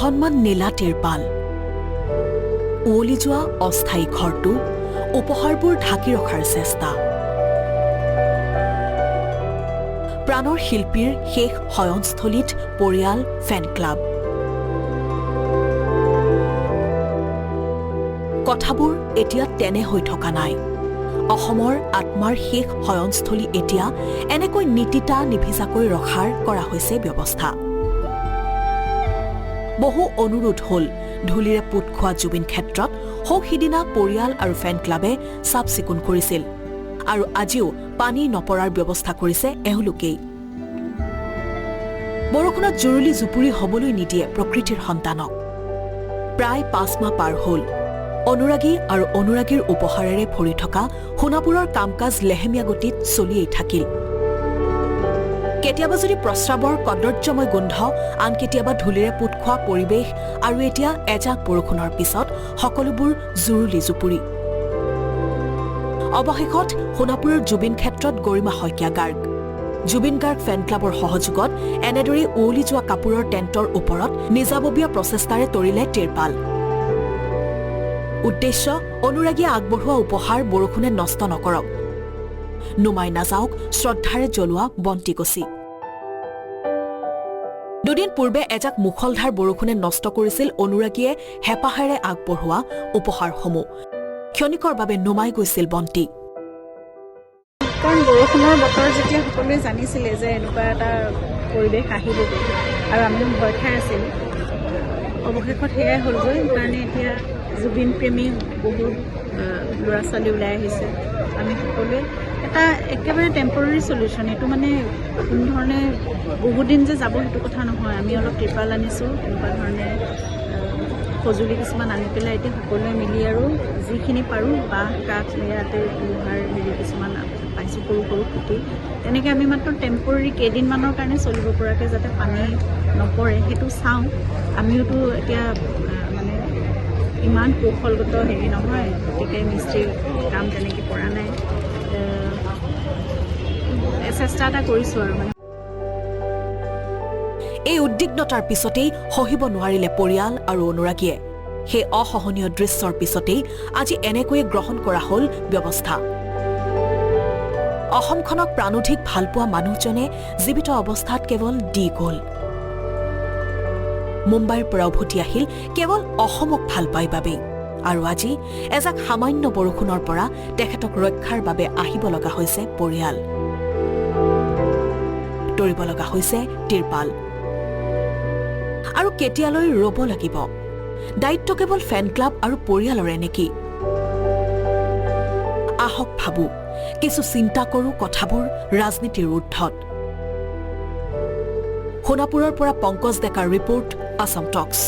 কেইখনমান নীলা তিৰপাল উৱলি যোৱা অস্থায়ী ঘৰটো উপহাৰবোৰ ঢাকি ৰখাৰ চেষ্টা প্ৰাণৰ শিল্পীৰ শেষ শয়নস্থলীত পৰিয়াল ফেন ক্লাব কথাবোৰ এতিয়া তেনে হৈ থকা নাই অসমৰ আত্মাৰ শেষ শয়নস্থলী এতিয়া এনেকৈ নীতিতা নিভিজাকৈ ৰখাৰ কৰা হৈছে ব্যৱস্থা বহু অনুৰোধ হ'ল ধূলিৰে পোত খোৱা জুবিন ক্ষেত্ৰত সিদিনা পৰিয়াল আৰু ফেন ক্লাবে চাফ চিকুণ কৰিছিল আৰু আজিও পানী নপৰাৰ ব্যৱস্থা কৰিছে এওঁলোকেই বৰষুণত জৰুৰী জুপুৰি হ'বলৈ নিদিয়ে প্ৰকৃতিৰ সন্তানক প্ৰায় 5 মাহ পাৰ হ'ল অনুৰাগী আৰু অনুৰাগীৰ উপহাৰেৰে ভৰি থকা সোণাপুৰৰ কাম-কাজ লেহেমীয়া গতিত চলিয়েই থাকিল কেতিয়াবা যদি প্ৰস্ৰাৱৰ কদৰ্যময় গোন্ধ আন কেতিয়াবা ধূলিৰে পোত খোৱা পৰিৱেশ আৰু এতিয়া এজাক বৰষুণৰ পিছত সকলোবোৰ জুৰুলি জুপুৰি অৱশেষত সোণাপুৰৰ জুবিন ক্ষেত্ৰত গৰিমা শইকীয়া গাৰ্গ জুবিন গাৰ্গ ফেন ক্লাবৰ সহযোগত এনেদৰে উৱলি যোৱা কাপোৰৰ টেণ্টৰ ওপৰত নিজাববীয়া প্ৰচেষ্টাৰে তৰিলে তিৰপাল উদ্দেশ্য অনুৰাগীয়ে আগবঢ়োৱা উপহাৰ বৰষুণে নষ্ট নকৰক নুমাই নাযাওক শ্ৰদ্ধাৰে জ্বলোৱা বন্তিগছি দুদিন পূৰ্বে এজাক মুখলধাৰ বৰষুণে নষ্ট কৰিছিল অনুৰাগীয়ে হেঁপাহেৰে আগবঢ়োৱা উপহাৰসমূহ ক্ষণিকৰ বাবে নুমাই গৈছিল বন্তি কাৰণ বৰষুণৰ বতৰ যেতিয়া সকলোৱে জানিছিলে যে এনেকুৱা এটা পৰিৱেশ আহিব আৰু আমিও ভয় খাই আছিলোঁ অৱশেষত সেয়াই হ'লগৈ কাৰণে এতিয়া জুবিন প্ৰেমী বহুত ল'ৰা ছোৱালী ওলাই আহিছে আমি সকলোৱে এটা একেবাৰে টেম্পৰাৰী চলিউশ্যন এইটো মানে কোনো ধৰণে বহুদিন যে যাব সেইটো কথা নহয় আমি অলপ ত্ৰিপাল আনিছোঁ এনেকুৱা ধৰণে সঁজুলি কিছুমান আনি পেলাই এতিয়া সকলোৱে মিলি আৰু যিখিনি পাৰোঁ বাঁহ কাঠ ইয়াতে লোহাৰ হেৰি কিছুমান পাইছোঁ সৰু সৰু খুঁটি তেনেকৈ আমি মাত্ৰ টেম্পৰাৰী কেইদিনমানৰ কাৰণে চলিব পৰাকৈ যাতে পানী নপৰে সেইটো চাওঁ আমিওতো এতিয়া মানে ইমান কৌশলগত হেৰি নহয় গতিকে মিস্ত্ৰীৰ কাম তেনেকৈ কৰা নাই চেষ্টা এটা কৰিছোঁ আৰু মানে এই উদ্বিগ্নতাৰ পিছতেই সহিব নোৱাৰিলে পৰিয়াল আৰু অনুৰাগীয়ে সেই অসহনীয় দৃশ্যৰ পিছতেই আজি এনেকৈয়ে গ্ৰহণ কৰা হ'ল ব্যৱস্থা অসমখনক প্ৰাণোধিক ভালপোৱা মানুহজনে জীৱিত অৱস্থাত কেৱল দি গ'ল মুম্বাইৰ পৰা উভতি আহিল কেৱল অসমক ভাল পাই বাবেই আৰু আজি এজাক সামান্য বৰষুণৰ পৰা তেখেতক ৰক্ষাৰ বাবে আহিব লগা হৈছে পৰিয়াল তৰিব লগা হৈছে তিৰপাল আৰু কেতিয়ালৈ ৰ'ব লাগিব দায়িত্ব কেৱল ফেন ক্লাব আৰু পৰিয়ালৰে নেকি আহক ভাবো কিছু চিন্তা কৰোঁ কথাবোৰ ৰাজনীতিৰ ঊৰ্ধত সোণাপুৰৰ পৰা পংকজ ডেকাৰ ৰিপৰ্ট আছাম টক্স